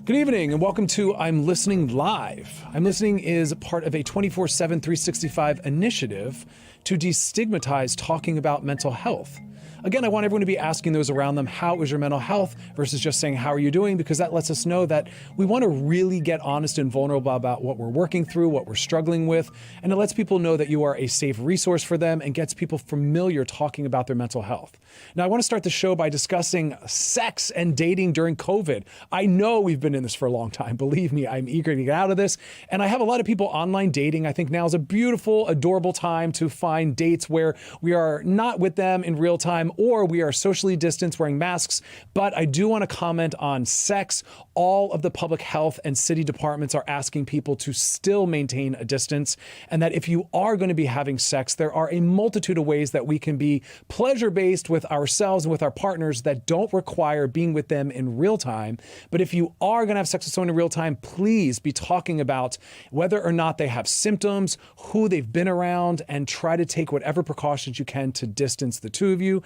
Good evening and welcome to I'm Listening Live. I'm Listening is part of a 24/7, 365 initiative to destigmatize talking about mental health. Again, I want everyone to be asking those around them, how is your mental health, versus just saying, how are you doing? Because that lets us know that we want to really get honest and vulnerable about what we're working through, what we're struggling with. And it lets people know that you are a safe resource for them and gets people familiar talking about their mental health. Now, I want to start the show by discussing sex and dating during COVID. I know we've been in this for a long time. Believe me, I'm eager to get out of this. And I have a lot of people online dating. I think now is a beautiful, adorable time to find dates where we are not with them in real time, or we are socially distanced wearing masks. But I do want to comment on sex. All of the public health and city departments are asking people to still maintain a distance, and that if you are going to be having sex, there are a multitude of ways that we can be pleasure-based with ourselves and with our partners that don't require being with them in real time. But if you are going to have sex with someone in real time, please be talking about whether or not they have symptoms, who they've been around, and try to take whatever precautions you can to distance the two of you.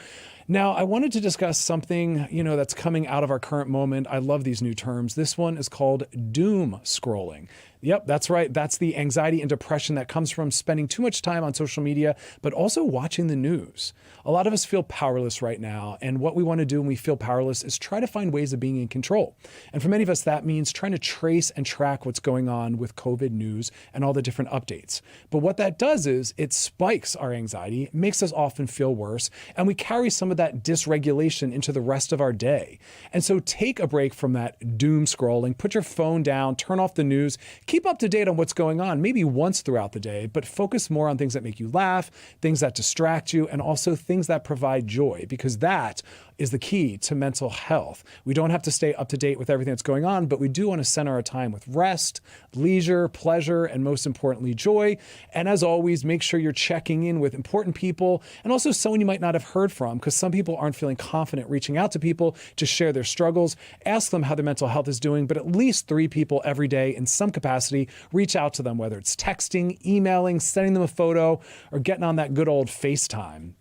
Now, I wanted to discuss something, that's coming out of our current moment. I love these new terms. This one is called doom scrolling. Yep, that's right. That's the anxiety and depression that comes from spending too much time on social media, but also watching the news. A lot of us feel powerless right now, and what we want to do when we feel powerless is try to find ways of being in control. And for many of us, that means trying to trace and track what's going on with COVID news and all the different updates. But what that does is it spikes our anxiety, makes us often feel worse, and we carry some of that dysregulation into the rest of our day. And so take a break from that doom scrolling, put your phone down, turn off the news, keep up to date on what's going on, maybe once throughout the day, but focus more on things that make you laugh, things that distract you, and also things that provide joy, because that is the key to mental health. We don't have to stay up to date with everything that's going on, but we do want to center our time with rest, leisure, pleasure, and most importantly, joy. And as always, make sure you're checking in with important people and also someone you might not have heard from, because some people aren't feeling confident reaching out to people to share their struggles. Ask them how their mental health is doing, but at least 3 people every day in some capacity, reach out to them, whether it's texting, emailing, sending them a photo, or getting on that good old FaceTime.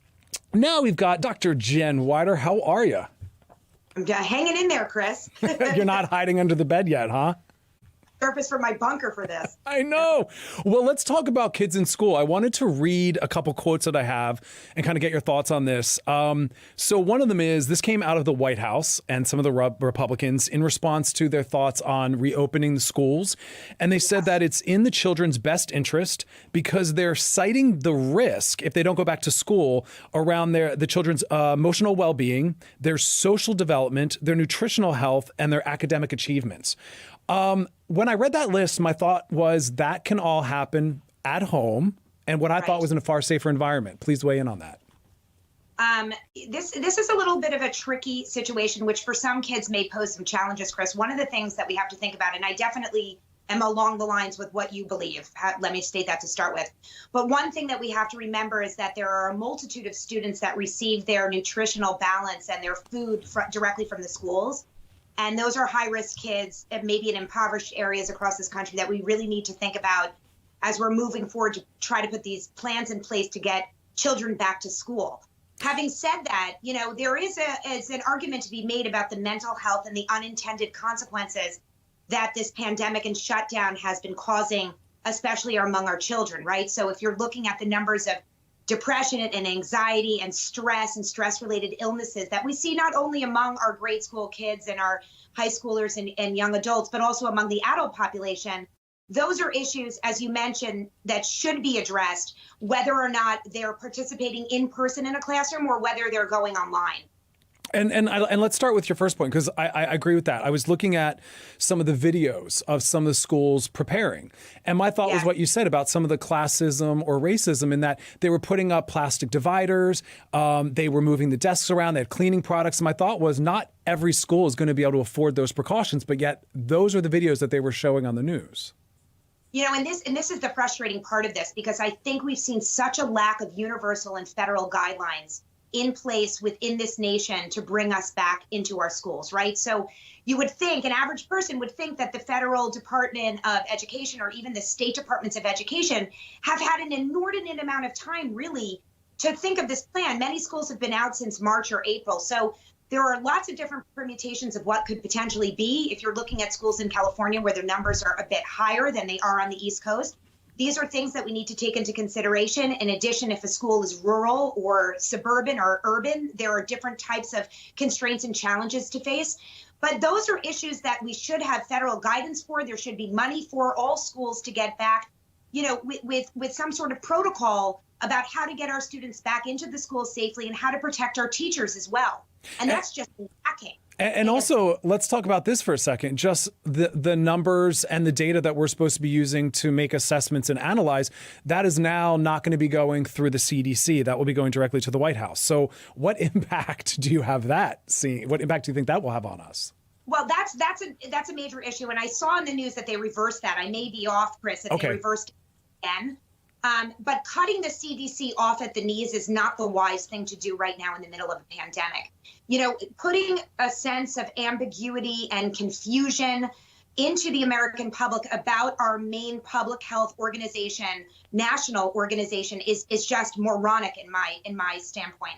Now we've got Dr. Jenn Wider. How are you? I'm hanging in there, Chris. You're not hiding under the bed yet, huh? Purpose for my bunker for this. I know. Well, let's talk about kids in school. I wanted to read a couple quotes that I have and kind of get your thoughts on this. So one of them is, this came out of the White House and some of the Republicans in response to their thoughts on reopening the schools. And they said that it's in the children's best interest because they're citing the risk, if they don't go back to school, around the children's emotional well-being, their social development, their nutritional health, and their academic achievements. When I read that list, my thought was that can all happen at home, and what I thought was in a far safer environment. Please weigh in on that. This is a little bit of a tricky situation, which for some kids may pose some challenges, Chris. One of the things that we have to think about, and I definitely am along the lines with what you believe. Let me state that to start with. But one thing that we have to remember is that there are a multitude of students that receive their nutritional balance and their food directly from the schools. And those are high-risk kids, maybe in impoverished areas across this country, that we really need to think about as we're moving forward to try to put these plans in place to get children back to school. Having said that, there is an argument to be made about the mental health and the unintended consequences that this pandemic and shutdown has been causing, especially among our children, right? So if you're looking at the numbers of depression and anxiety and stress-related illnesses that we see not only among our grade school kids and our high schoolers and young adults, but also among the adult population, those are issues, as you mentioned, that should be addressed, whether or not they're participating in person in a classroom or whether they're going online. And let's start with your first point, because I agree with that. I was looking at some of the videos of some of the schools preparing. And my thought was what you said about some of the classism or racism, in that they were putting up plastic dividers. They were moving the desks around. They had cleaning products. And my thought was, not every school is going to be able to afford those precautions, but yet those are the videos that they were showing on the news. And this is the frustrating part of this, because I think we've seen such a lack of universal and federal guidelines in place within this nation to bring us back into our schools, right? So you would think, an average person would think, that the federal Department of Education or even the state departments of education have had an inordinate amount of time really to think of this plan. Many schools have been out since March or April. So There are lots of different permutations of what could potentially be. If you're looking at schools in California where their numbers are a bit higher than they are on the East Coast, these are things that we need to take into consideration. In addition, if a school is rural or suburban or urban, there are different types of constraints and challenges to face. But those are issues that we should have federal guidance for. There should be money for all schools to get back, with some sort of protocol about how to get our students back into the school safely and how to protect our teachers as well. And that's just lacking. And also, let's talk about this for a second, just the numbers and the data that we're supposed to be using to make assessments and analyze, that is now not going to be going through the CDC. That will be going directly to the White House. So what impact do you have that seeing? What impact do you think that will have on us? Well, that's a major issue. And I saw in the news that they reversed that. I may be off, Chris, that they reversed it again. But cutting the CDC off at the knees is not the wise thing to do right now in the middle of a pandemic. Putting a sense of ambiguity and confusion into the American public about our main public health organization, national organization, is just moronic in my standpoint.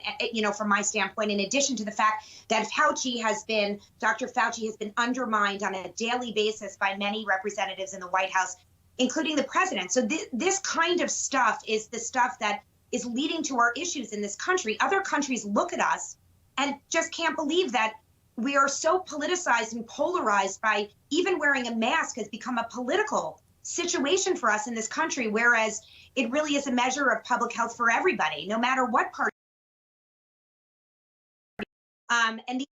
From my standpoint, in addition to the fact that Dr. Fauci has been undermined on a daily basis by many representatives in the White House, including the president. So this kind of stuff is the stuff that is leading to our issues in this country. Other countries look at us and just can't believe that we are so politicized and polarized by even wearing a mask has become a political situation for us in this country, whereas it really is a measure of public health for everybody, no matter what party. And the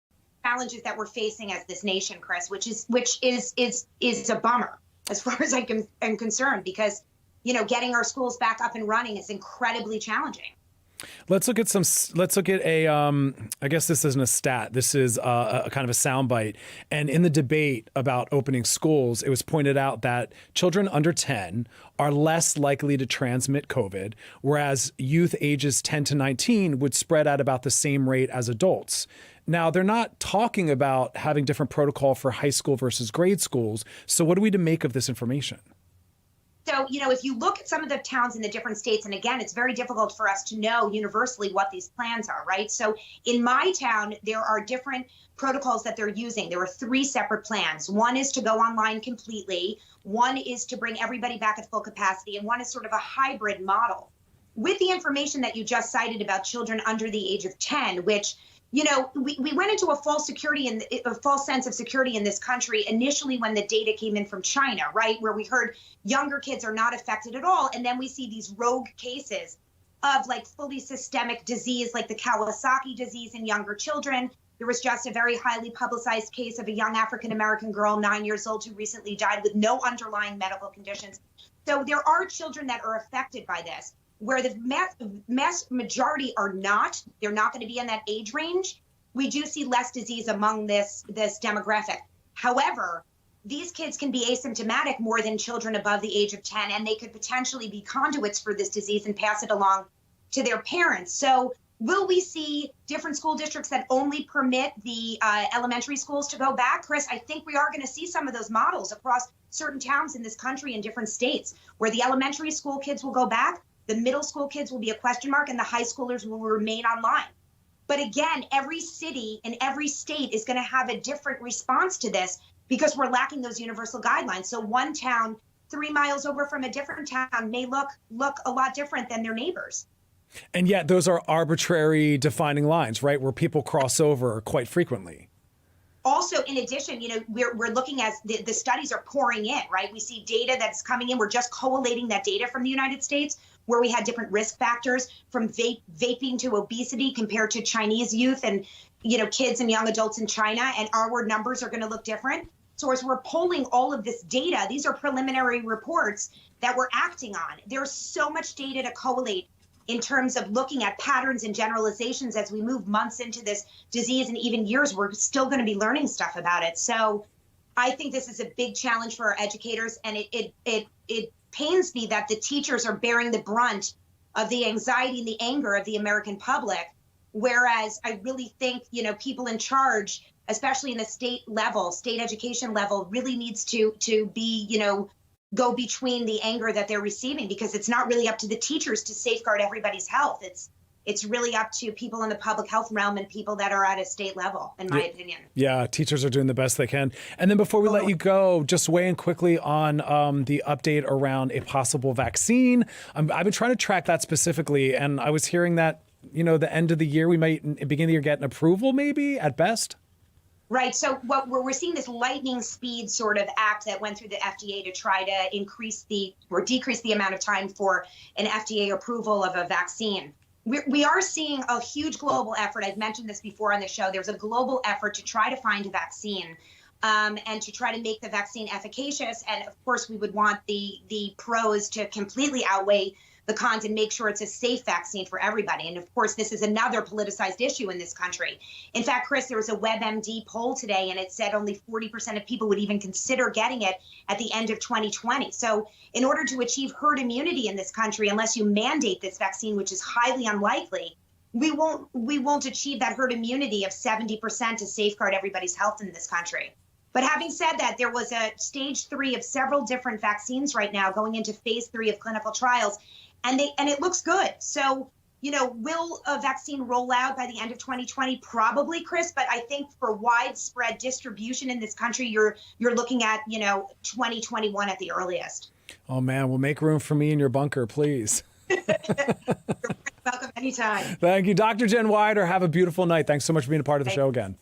challenges that we're facing as this nation, Chris, which is a bummer as far as I'm concerned, because getting our schools back up and running is incredibly challenging. Let's look at a, I guess this isn't a stat. This is a kind of a soundbite. And in the debate about opening schools, it was pointed out that children under 10 are less likely to transmit COVID, whereas youth ages 10 to 19 would spread at about the same rate as adults. Now, they're not talking about having different protocol for high school versus grade schools. So what are we to make of this information? So, if you look at some of the towns in the different states, and again, it's very difficult for us to know universally what these plans are, right? So in my town, there are different protocols that they're using. There are 3 separate plans. One is to go online completely. One is to bring everybody back at full capacity. And one is sort of a hybrid model. With the information that you just cited about children under the age of 10, which we went into a false sense of security in this country initially when the data came in from China, right, where we heard younger kids are not affected at all. And then we see these rogue cases of fully systemic disease, like the Kawasaki disease in younger children. There was just a very highly publicized case of a young African-American girl, 9 years old, who recently died with no underlying medical conditions. So there are children that are affected by this, where the mass majority are not. They're not going to be in that age range. We do see less disease among this demographic. However, these kids can be asymptomatic more than children above the age of 10, and they could potentially be conduits for this disease and pass it along to their parents. So will we see different school districts that only permit the elementary schools to go back? Chris, I think we are going to see some of those models across certain towns in this country in different states, where the elementary school kids will go back, the middle school kids will be a question mark, and the high schoolers will remain online. But again, every city and every state is going to have a different response to this because we're lacking those universal guidelines. So one town 3 miles over from a different town may look a lot different than their neighbors. And yet those are arbitrary defining lines, right, where people cross over quite frequently. Also, in addition, we're looking at the studies are pouring in, right? We see data that's coming in. We're just collating that data from the United States, where we had different risk factors from vaping to obesity compared to Chinese youth and, kids and young adults in China. And our numbers are going to look different. So as we're polling all of this data, these are preliminary reports that we're acting on. There's so much data to collate in terms of looking at patterns and generalizations as we move months into this disease and even years. We're still going to be learning stuff about it. So I think this is a big challenge for our educators, and it pains me that the teachers are bearing the brunt of the anxiety and the anger of the American public, whereas I really think, people in charge, especially in the state education level, really needs to be, go between the anger that they're receiving, because it's not really up to the teachers to safeguard everybody's health. It's it's really up to people in the public health realm and people that are at a state level, in my opinion. Yeah, teachers are doing the best they can. And then before we let you go, just weigh in quickly on the update around a possible vaccine. I've been trying to track that specifically, and I was hearing that, the end of the year, we might, beginning of the year, get an approval maybe at best. Right. So what we're seeing this lightning speed sort of act that went through the FDA to try to decrease the amount of time for an FDA approval of a vaccine. We are seeing a huge global effort. I've mentioned this before on the show. There's a global effort to try to find a vaccine and to try to make the vaccine efficacious. And of course, we would want the pros to completely outweigh the cons and make sure it's a safe vaccine for everybody. And of course, this is another politicized issue in this country. In fact, Chris, there was a WebMD poll today, and it said only 40% of people would even consider getting it at the end of 2020. So in order to achieve herd immunity in this country, unless you mandate this vaccine, which is highly unlikely, we won't achieve that herd immunity of 70% to safeguard everybody's health in this country. But having said that, there was a stage 3 of several different vaccines right now going into phase 3 of clinical trials. And it looks good. So, will a vaccine roll out by the end of 2020? Probably, Chris. But I think for widespread distribution in this country, you're looking at, 2021 at the earliest. Oh, man. Well, make room for me in your bunker, please. You're welcome anytime. Thank you. Dr. Jenn Wider, have a beautiful night. Thanks so much for being a part of the show again.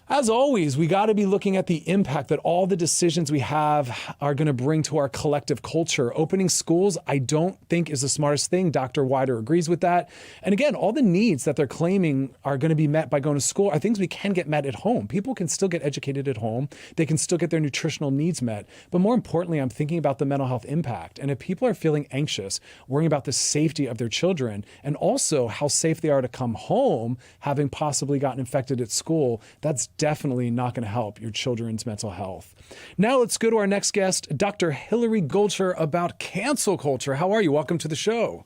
As always, we got to be looking at the impact that all the decisions we have are going to bring to our collective culture. Opening schools, I don't think is the smartest thing. Dr. Wider agrees with that. And again, all the needs that they're claiming are going to be met by going to school are things we can get met at home. People can still get educated at home. They can still get their nutritional needs met. But more importantly, I'm thinking about the mental health impact. And if people are feeling anxious, worrying about the safety of their children, and also how safe they are to come home, having possibly gotten infected at school, that's definitely not going to help your children's mental health. Now let's go to our next guest, Dr. Hillary Goldsher, about cancel culture. How are you? Welcome to the show.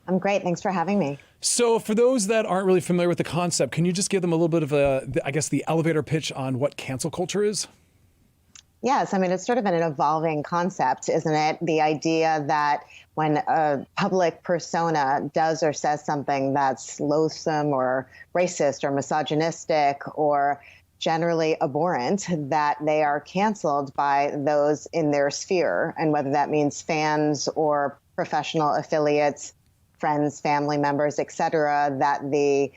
I'm great. Thanks for having me. So for those that aren't really familiar with the concept, can you just give them a little bit of the elevator pitch on what cancel culture is? Yes. I mean, it's sort of an evolving concept, isn't it? The idea that when a public persona does or says something that's loathsome or racist or misogynistic or generally abhorrent, that they are canceled by those in their sphere. And whether that means fans or professional affiliates, friends, family members, et cetera, that the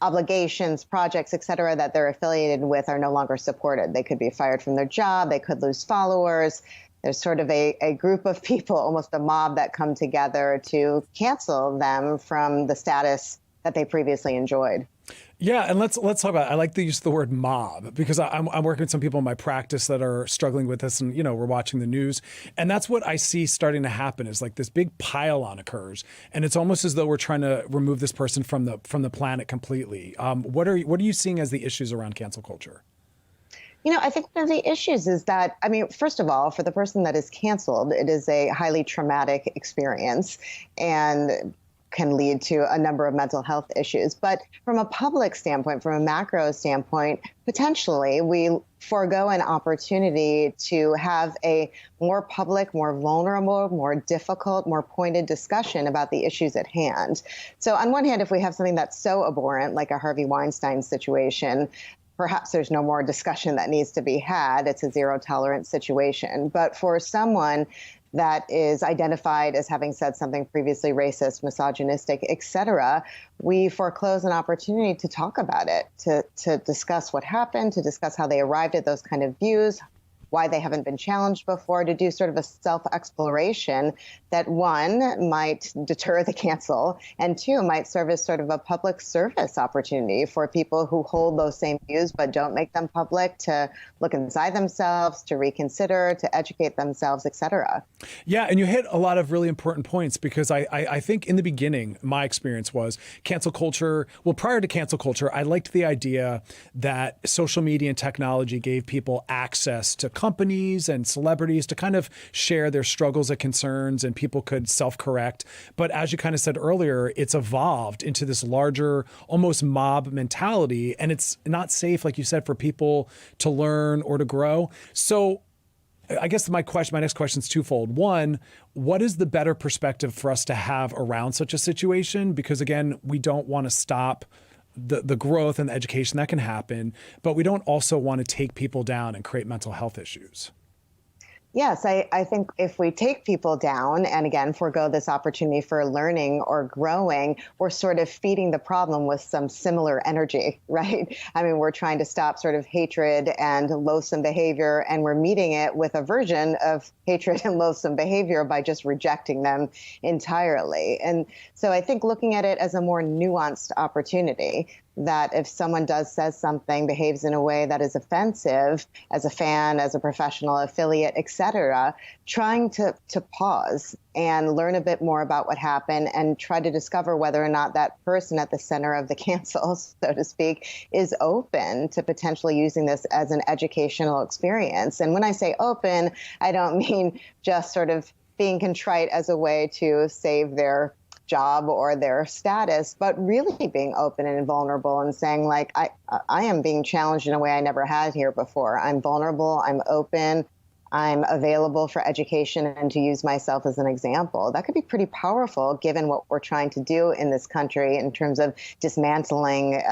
obligations, projects, et cetera, that they're affiliated with are no longer supported. They could be fired from their job. They could lose followers. There's sort of a group of people, almost a mob, that come together to cancel them from the status that they previously enjoyed. Yeah, and let's talk about it. I like the use of the word mob because I'm working with some people in my practice that are struggling with this, and we're watching the news, and that's what I see starting to happen is like this big pile-on occurs, and it's almost as though we're trying to remove this person from the planet completely. What are you seeing as the issues around cancel culture? I think one of the issues is that, first of all, for the person that is canceled, it is a highly traumatic experience and can lead to a number of mental health issues. But from a public standpoint, from a macro standpoint, potentially we forego an opportunity to have a more public, more vulnerable, more difficult, more pointed discussion about the issues at hand. So on one hand, if we have something that's so abhorrent, like a Harvey Weinstein situation, perhaps there's no more discussion that needs to be had. It's a zero tolerance situation. But for someone that is identified as having said something previously racist, misogynistic, et cetera, we foreclose an opportunity to talk about it, to discuss what happened, to discuss how they arrived at those kind of views, why they haven't been challenged before, to do sort of a self-exploration that, one, might deter the cancel, and two, might serve as sort of a public service opportunity for people who hold those same views but don't make them public, to look inside themselves, to reconsider, to educate themselves, et cetera. Yeah, and you hit a lot of really important points because I think in the beginning, my experience was cancel culture. Well, prior to cancel culture, I liked the idea that social media and technology gave people access to companies and celebrities to kind of share their struggles and concerns, and people could self-correct. But as you kind of said earlier, it's evolved into this larger, almost mob mentality, and it's not safe, like you said, for people to learn or to grow. So I guess my next question is twofold. One, what is the better perspective for us to have around such a situation? Because again, we don't want to stop the growth and the education that can happen, but we don't also want to take people down and create mental health issues. Yes, I think if we take people down and again forego this opportunity for learning or growing, we're sort of feeding the problem with some similar energy, right? I mean, we're trying to stop sort of hatred and loathsome behavior, and we're meeting it with a version of hatred and loathsome behavior by just rejecting them entirely. And so I think looking at it as a more nuanced opportunity, that if someone says something, behaves in a way that is offensive as a fan, as a professional affiliate, et cetera, trying to pause and learn a bit more about what happened and try to discover whether or not that person at the center of the cancel, so to speak, is open to potentially using this as an educational experience. And when I say open, I don't mean just sort of being contrite as a way to save their job or their status, but really being open and vulnerable and saying, like, I am being challenged in a way I never had here before. I'm vulnerable, I'm open, I'm available for education and to use myself as an example. That could be pretty powerful given what we're trying to do in this country in terms of dismantling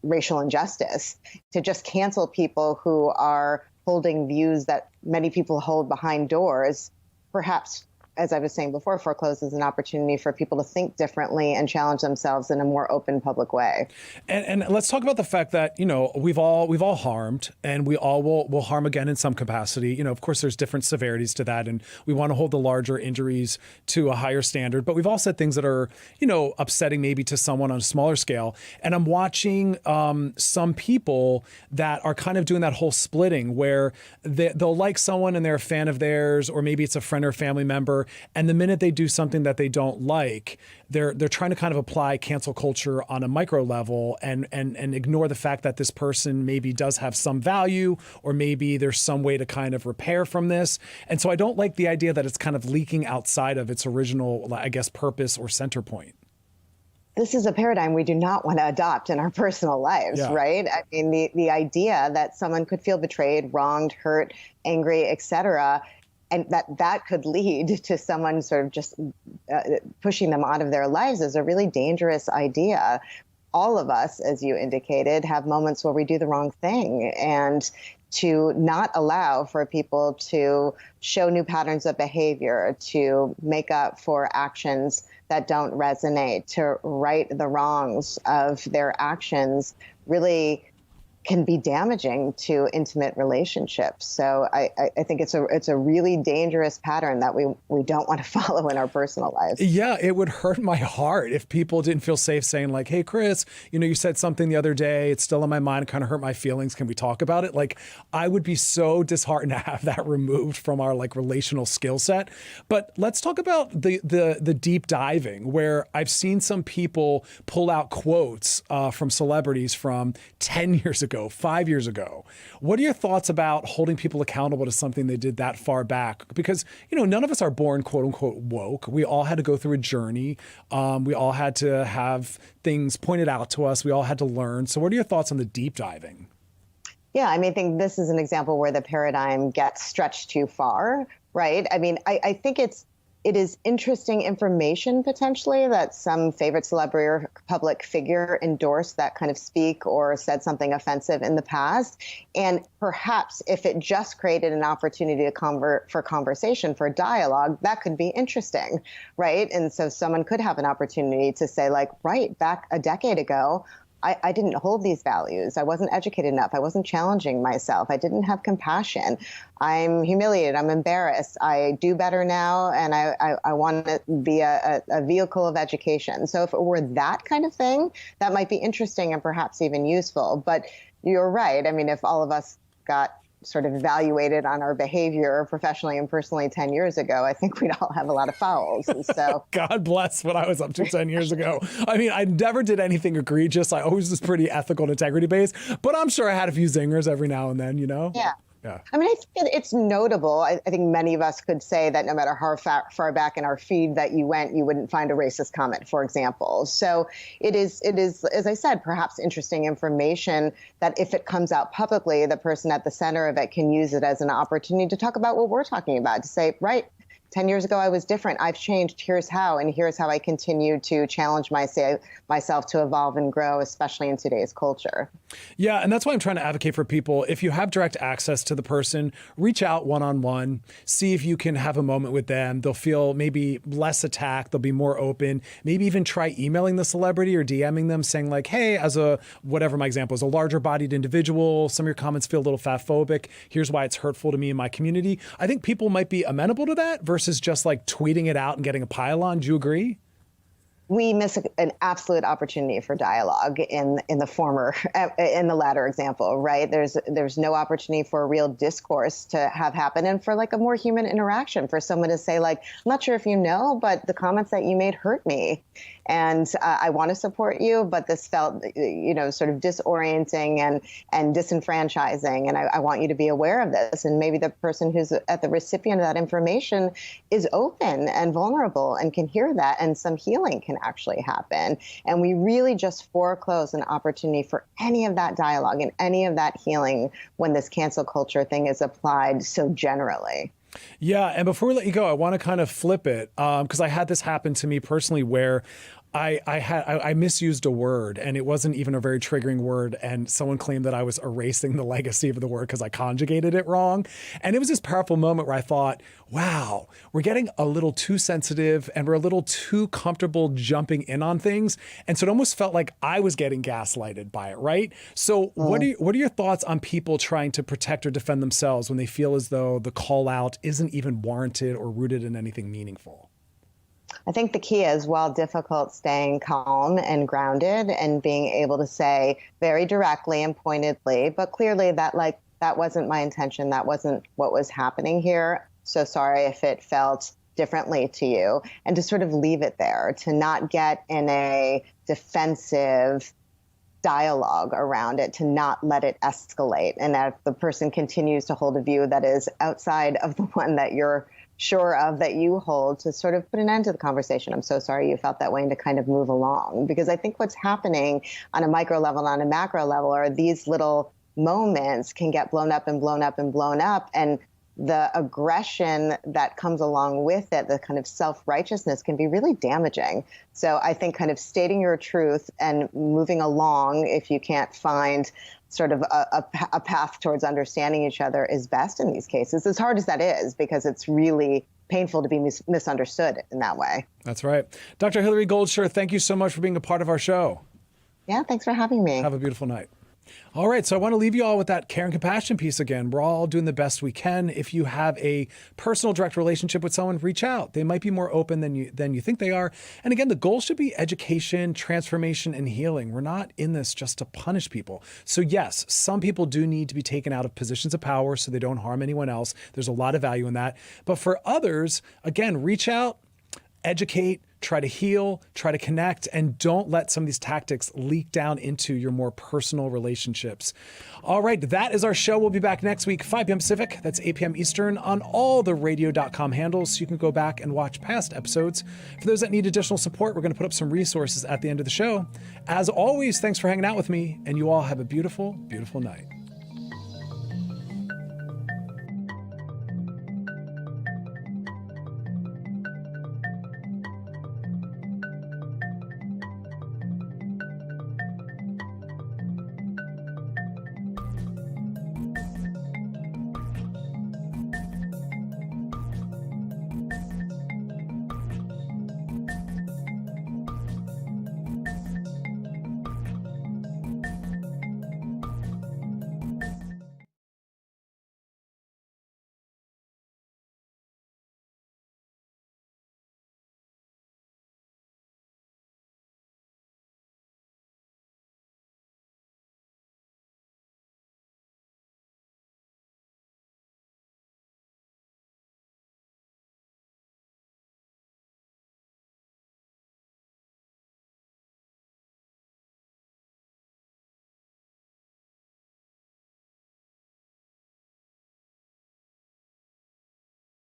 racial injustice. To just cancel people who are holding views that many people hold behind doors, perhaps, as I was saying before, forecloses an opportunity for people to think differently and challenge themselves in a more open public way. And let's talk about the fact that, you know, we've all harmed, and we all will harm again in some capacity. You know, of course, there's different severities to that, and we want to hold the larger injuries to a higher standard. But we've all said things that are, you know, upsetting maybe to someone on a smaller scale. And I'm watching some people that are kind of doing that whole splitting where they'll like someone and they're a fan of theirs, or maybe it's a friend or family member. And the minute they do something that they don't like, they're trying to kind of apply cancel culture on a micro level and ignore the fact that this person maybe does have some value, or maybe there's some way to kind of repair from this. And so I don't like the idea that it's kind of leaking outside of its original, I guess, purpose or center point. This is a paradigm we do not want to adopt in our personal lives, right? I mean, the idea that someone could feel betrayed, wronged, hurt, angry, et cetera, and that could lead to someone sort of just pushing them out of their lives is a really dangerous idea. All of us, as you indicated, have moments where we do the wrong thing, and to not allow for people to show new patterns of behavior, to make up for actions that don't resonate, to right the wrongs of their actions really can be damaging to intimate relationships. So I think it's a really dangerous pattern that we don't want to follow in our personal lives. Yeah, it would hurt my heart if people didn't feel safe saying like, hey, Chris, you know, you said something the other day, it's still in my mind, it kind of hurt my feelings. Can we talk about it? Like, I would be so disheartened to have that removed from our like relational skill set. But let's talk about the deep diving, where I've seen some people pull out quotes from celebrities from 10 years ago, 5 years ago. What are your thoughts about holding people accountable to something they did that far back? Because, you know, none of us are born, quote unquote, woke. We all had to go through a journey. We all had to have things pointed out to us. We all had to learn. So what are your thoughts on the deep diving? Yeah, I mean, I think this is an example where the paradigm gets stretched too far, right? I mean, I think it is interesting information potentially that some favorite celebrity or public figure endorsed that kind of speak or said something offensive in the past. And perhaps if it just created an opportunity to for conversation, for dialogue, that could be interesting, right? And so someone could have an opportunity to say like, right, back a decade ago, I didn't hold these values. I wasn't educated enough. I wasn't challenging myself. I didn't have compassion. I'm humiliated. I'm embarrassed. I do better now, and I want to be a vehicle of education. So if it were that kind of thing, that might be interesting and perhaps even useful. But you're right. I mean, if all of us got sort of evaluated on our behavior professionally and personally 10 years ago, I think we'd all have a lot of fouls. And so God bless what I was up to 10 years ago. I mean, I never did anything egregious. I always was pretty ethical and integrity based, but I'm sure I had a few zingers every now and then, you know? Yeah. Yeah. I mean, I think it's notable. I think many of us could say that no matter how far back in our feed that you went, you wouldn't find a racist comment, for example. So it is, as I said, perhaps interesting information that if it comes out publicly, the person at the center of it can use it as an opportunity to talk about what we're talking about, to say, right, 10 years ago, I was different. I've changed. Here's how. And here's how I continue to challenge myself to evolve and grow, especially in today's culture. Yeah, and that's why I'm trying to advocate for people. If you have direct access to the person, reach out one-on-one, see if you can have a moment with them. They'll feel maybe less attacked. They'll be more open. Maybe even try emailing the celebrity or DMing them saying like, hey, as a, whatever my example is, a larger bodied individual, some of your comments feel a little fatphobic. Here's why it's hurtful to me and my community. I think people might be amenable to that versus just like tweeting it out and getting a pile on. Do you agree? We miss an absolute opportunity for dialogue in the latter example, right? There's no opportunity for a real discourse to have happen and for like a more human interaction, for someone to say like, I'm not sure if you know, but the comments that you made hurt me. And I want to support you, but this felt, sort of disorienting and disenfranchising. And I want you to be aware of this. And maybe the person who's at the recipient of that information is open and vulnerable and can hear that, and some healing can actually happen. And we really just foreclose an opportunity for any of that dialogue and any of that healing when this cancel culture thing is applied so generally. Yeah, and before we let you go, I want to kind of flip it because I had this happen to me personally where I misused a word, and it wasn't even a very triggering word, and someone claimed that I was erasing the legacy of the word because I conjugated it wrong. And it was this powerful moment where I thought, wow, we're getting a little too sensitive and we're a little too comfortable jumping in on things. And so it almost felt like I was getting gaslighted by it, right? So what are your thoughts on people trying to protect or defend themselves when they feel as though the call out isn't even warranted or rooted in anything meaningful? I think the key is, while difficult, staying calm and grounded and being able to say very directly and pointedly, but clearly that wasn't my intention. That wasn't what was happening here. So sorry if it felt differently to you, and to sort of leave it there, to not get in a defensive dialogue around it, to not let it escalate. And that if the person continues to hold a view that is outside of the one that you're sure of that you hold, to sort of put an end to the conversation. I'm so sorry you felt that way, and to kind of move along. Because I think what's happening on a micro level and on a macro level are these little moments can get blown up and blown up and blown up. And the aggression that comes along with it, the kind of self-righteousness, can be really damaging. So I think kind of stating your truth and moving along, if you can't find sort of a path towards understanding each other, is best in these cases, as hard as that is, because it's really painful to be misunderstood in that way. That's right. Dr. Hillary Goldsher, thank you so much for being a part of our show. Yeah, thanks for having me. Have a beautiful night. All right, so I want to leave you all with that care and compassion piece again. We're all doing the best we can. If you have a personal direct relationship with someone, reach out. They might be more open than you think they are. And again, the goal should be education, transformation, and healing. We're not in this just to punish people. So yes, some people do need to be taken out of positions of power so they don't harm anyone else. There's a lot of value in that. But for others, again, reach out, educate, try to heal, try to connect, and don't let some of these tactics leak down into your more personal relationships. All right, that is our show. We'll be back next week, 5 p.m. Pacific. That's 8 p.m. Eastern on all the radio.com handles. So you can go back and watch past episodes. For those that need additional support, we're going to put up some resources at the end of the show. As always, thanks for hanging out with me, and you all have a beautiful, beautiful night.